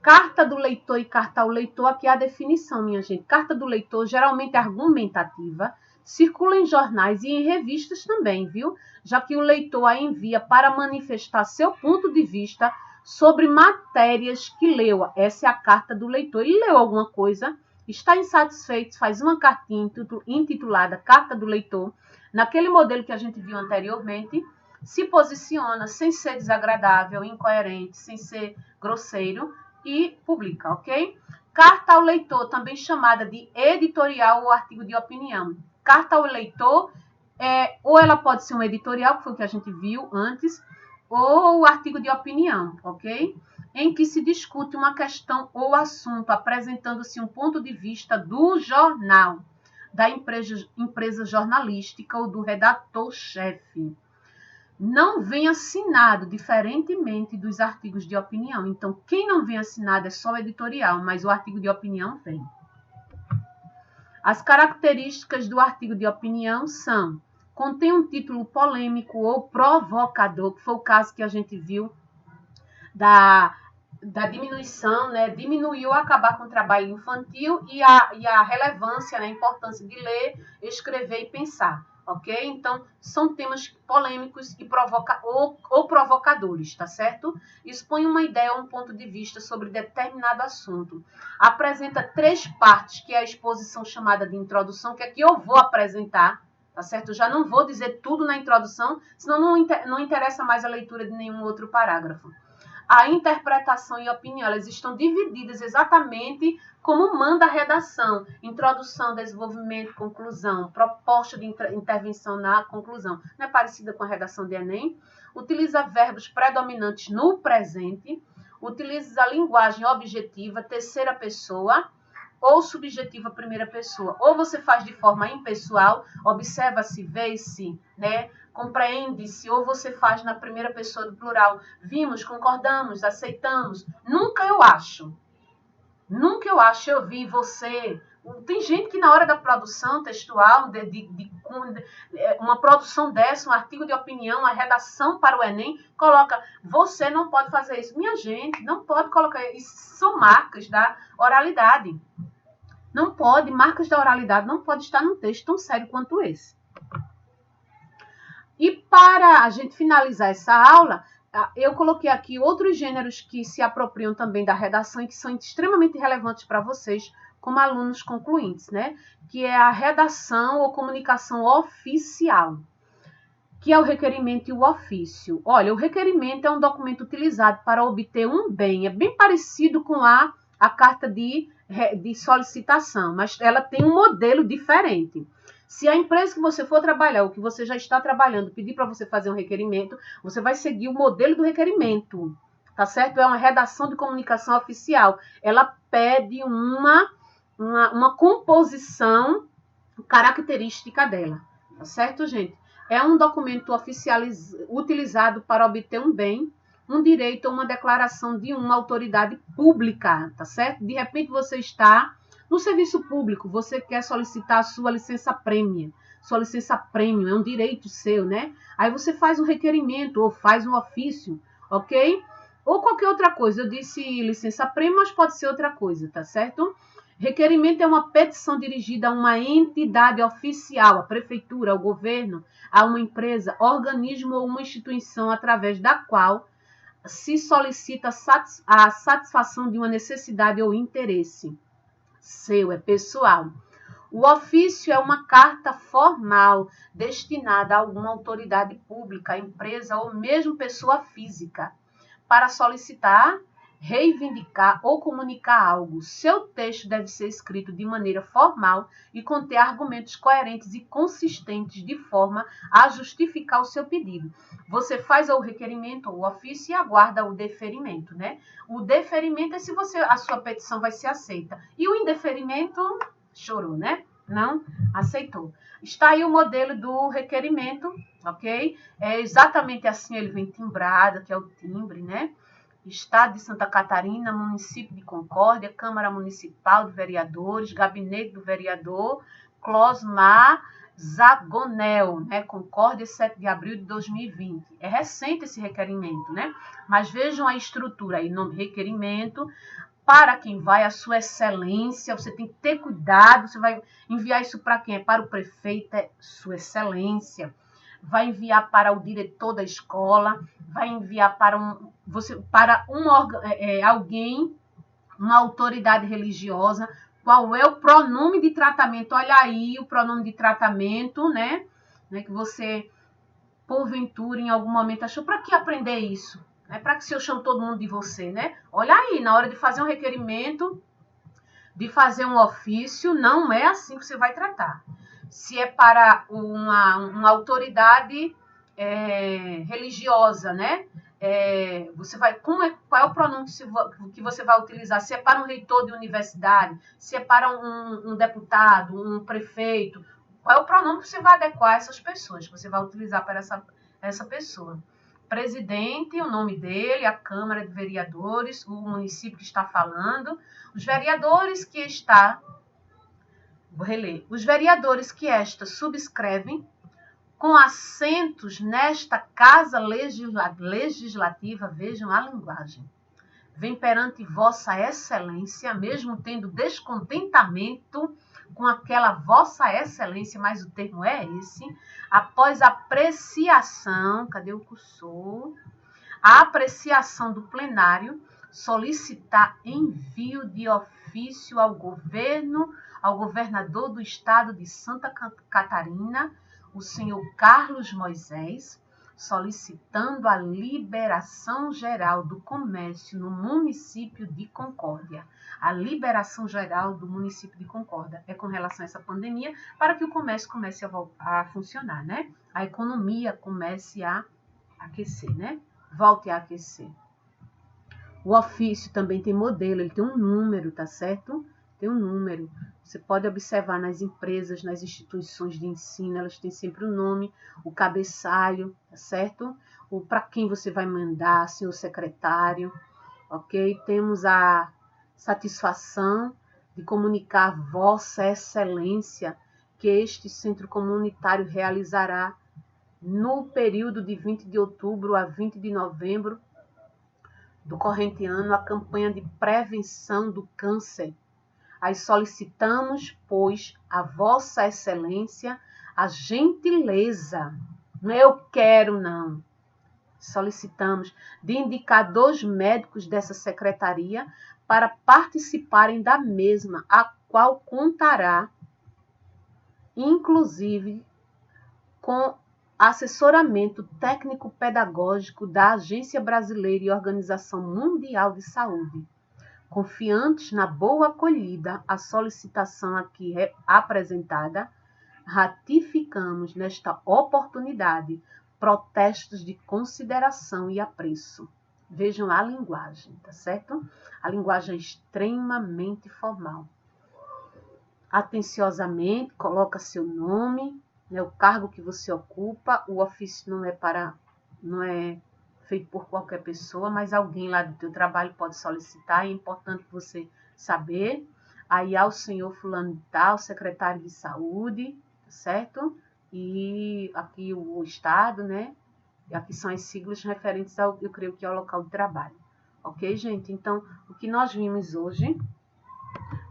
Carta do leitor e carta ao leitor, aqui é a definição, minha gente. Carta do leitor geralmente é argumentativa, circula em jornais e em revistas também, viu? Já que o leitor a envia para manifestar seu ponto de vista sobre matérias que leu. Essa é a carta do leitor. Ele leu alguma coisa, está insatisfeito, faz uma cartinha intitulada Carta do Leitor, naquele modelo que a gente viu anteriormente, se posiciona sem ser desagradável, incoerente, sem ser grosseiro, e publica, ok? Carta ao leitor, também chamada de editorial ou artigo de opinião. Carta ao leitor ou ela pode ser um editorial, que foi o que a gente viu antes, ou o artigo de opinião, ok? Em que se discute uma questão ou assunto, apresentando-se um ponto de vista do jornal, da empresa jornalística ou do redator-chefe. Não vem assinado, diferentemente dos artigos de opinião. Então, quem não vem assinado é só o editorial, mas o artigo de opinião vem. As características do artigo de opinião são: contém um título polêmico ou provocador, que foi o caso que a gente viu da diminuição, né? Diminuiu ou acabar com o trabalho infantil e a relevância, né? A importância de ler, escrever e pensar, ok? Então, são temas polêmicos e ou provocadores, tá certo? Expõe uma ideia ou um ponto de vista sobre determinado assunto. Apresenta 3 partes, que é a exposição chamada de introdução, que aqui eu vou apresentar, tá certo? Eu já não vou dizer tudo na introdução, senão não interessa mais a leitura de nenhum outro parágrafo. A interpretação e opinião, elas estão divididas exatamente como manda a redação. Introdução, desenvolvimento, conclusão, proposta de intervenção na conclusão. Não é parecida com a redação de Enem? Utiliza verbos predominantes no presente. Utiliza a linguagem objetiva, terceira pessoa, ou subjetiva, primeira pessoa. Ou você faz de forma impessoal, observa-se, vê-se, né? Compreende-se, ou você faz na primeira pessoa do plural. Vimos, concordamos, aceitamos. Nunca eu acho, eu vi, você. Tem gente que na hora da produção textual, uma produção dessa, um artigo de opinião, a redação para o Enem, coloca, você não pode fazer isso. Minha gente, não pode colocar isso. São marcas da oralidade. Não pode, marcas da oralidade não pode estar num texto tão sério quanto esse. E para a gente finalizar essa aula, eu coloquei aqui outros gêneros que se apropriam também da redação e que são extremamente relevantes para vocês como alunos concluintes, né? Que é a redação ou comunicação oficial, que é o requerimento e o ofício. Olha, o requerimento é um documento utilizado para obter um bem, é bem parecido com a carta de solicitação, mas ela tem um modelo diferente. Se a empresa que você for trabalhar, ou que você já está trabalhando, pedir para você fazer um requerimento, você vai seguir o modelo do requerimento, tá certo? É uma redação de comunicação oficial. Ela pede uma composição característica dela, tá certo, gente? É um documento utilizado para obter um bem, um direito ou uma declaração de uma autoridade pública, tá certo? De repente você está no serviço público, você quer solicitar a sua licença prêmio, é um direito seu, né? Aí você faz um requerimento ou faz um ofício, ok? Ou qualquer outra coisa. Eu disse licença prêmio, mas pode ser outra coisa, tá certo? Requerimento é uma petição dirigida a uma entidade oficial, a prefeitura, ao governo, a uma empresa, organismo ou uma instituição através da qual se solicita a satisfação de uma necessidade ou interesse seu, é pessoal. O ofício é uma carta formal destinada a alguma autoridade pública, empresa ou mesmo pessoa física para solicitar, reivindicar ou comunicar algo. Seu texto deve ser escrito de maneira formal e conter argumentos coerentes e consistentes de forma a justificar o seu pedido. Você faz o requerimento ou o ofício e aguarda o deferimento, né? O deferimento é se a sua petição vai ser aceita. E o indeferimento, chorou, né? Não aceitou. Está aí o modelo do requerimento, ok? É exatamente assim, ele vem timbrado, que é o timbre, né? Estado de Santa Catarina, município de Concórdia, Câmara Municipal de Vereadores, Gabinete do Vereador, Closmar Zagonel, né? Concórdia, 7 de abril de 2020. É recente esse requerimento, né? Mas vejam a estrutura aí, nome requerimento, para quem vai, a sua excelência, você tem que ter cuidado, você vai enviar isso para quem? É para o prefeito, é sua excelência. Vai enviar para o diretor da escola, vai enviar para alguém, uma autoridade religiosa. Qual é o pronome de tratamento? Olha aí o pronome de tratamento, né? Que você, porventura, em algum momento achou, para que aprender isso? É para que se eu chamo todo mundo de você, né? Olha aí, na hora de fazer um requerimento, de fazer um ofício, não é assim que você vai tratar. se é para uma autoridade religiosa, né? Você vai, qual é o pronome que você vai utilizar? Se é para um reitor de universidade, se é para um deputado, um prefeito, qual é o pronome que você vai adequar a essas pessoas, que você vai utilizar para essa pessoa? Presidente, o nome dele, a Câmara de Vereadores, o município que está falando, os vereadores que está... Vou reler. Os vereadores que esta subscrevem com assentos nesta Casa Legislativa, vejam a linguagem, vem perante Vossa Excelência, mesmo tendo descontentamento com aquela Vossa Excelência, mas o termo é esse, após apreciação, cadê o cursor? A apreciação do plenário, solicitar envio de ofício ao governador do estado de Santa Catarina, o senhor Carlos Moisés, solicitando a liberação geral do comércio no município de Concórdia. A liberação geral do município de Concórdia é com relação a essa pandemia, para que o comércio comece a funcionar, né? A economia comece a aquecer, né? Volte a aquecer. O ofício também tem modelo, ele tem um número, tá certo? Tem um número. Você pode observar nas empresas, nas instituições de ensino, elas têm sempre o nome, o cabeçalho, tá certo? Para quem você vai mandar, senhor secretário, ok? Temos a satisfação de comunicar a Vossa Excelência que este centro comunitário realizará no período de 20 de outubro a 20 de novembro do corrente ano, a campanha de prevenção do câncer. Aí solicitamos, pois, a Vossa Excelência a gentileza, não eu quero não, solicitamos de indicar 2 médicos dessa secretaria para participarem da mesma, a qual contará, inclusive, com assessoramento técnico-pedagógico da Agência Brasileira e Organização Mundial de Saúde. Confiantes na boa acolhida à solicitação aqui apresentada, ratificamos nesta oportunidade protestos de consideração e apreço. Vejam a linguagem, tá certo? A linguagem é extremamente formal. Atenciosamente, coloca seu nome, né, o cargo que você ocupa, o ofício não é feito por qualquer pessoa, mas alguém lá do teu trabalho pode solicitar, é importante você saber. Aí ao senhor fulano de tal, secretário de saúde, certo? E aqui o estado, né? E aqui são as siglas referentes ao, eu creio que ao local de trabalho. Ok, gente? Então, o que nós vimos hoje,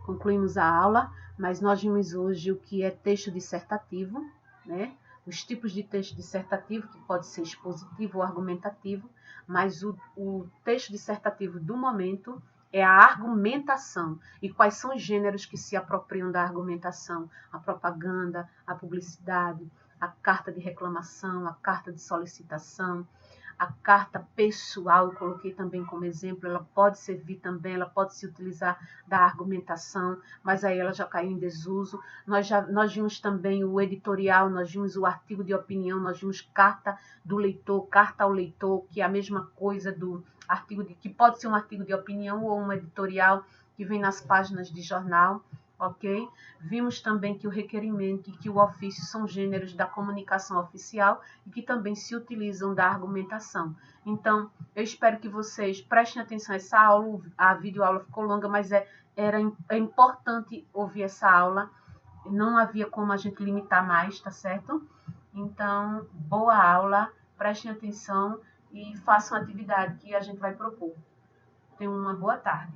concluímos a aula, mas nós vimos hoje o que é texto dissertativo, né? Os tipos de texto dissertativo, que pode ser expositivo ou argumentativo, mas o texto dissertativo do momento é a argumentação. E quais são os gêneros que se apropriam da argumentação? A propaganda, a publicidade, a carta de reclamação, a carta de solicitação, a carta pessoal, eu coloquei também como exemplo, ela pode servir também, ela pode se utilizar da argumentação, mas aí ela já caiu em desuso. Nós vimos também o editorial, nós vimos o artigo de opinião, nós vimos carta do leitor, carta ao leitor, que é a mesma coisa do artigo, que pode ser um artigo de opinião ou um editorial que vem nas páginas de jornal. Ok? Vimos também que o requerimento e que o ofício são gêneros da comunicação oficial e que também se utilizam da argumentação. Então, eu espero que vocês prestem atenção a essa aula. A videoaula ficou longa, mas é importante ouvir essa aula. Não havia como a gente limitar mais, tá certo? Então, boa aula, prestem atenção e façam a atividade que a gente vai propor. Tenham uma boa tarde.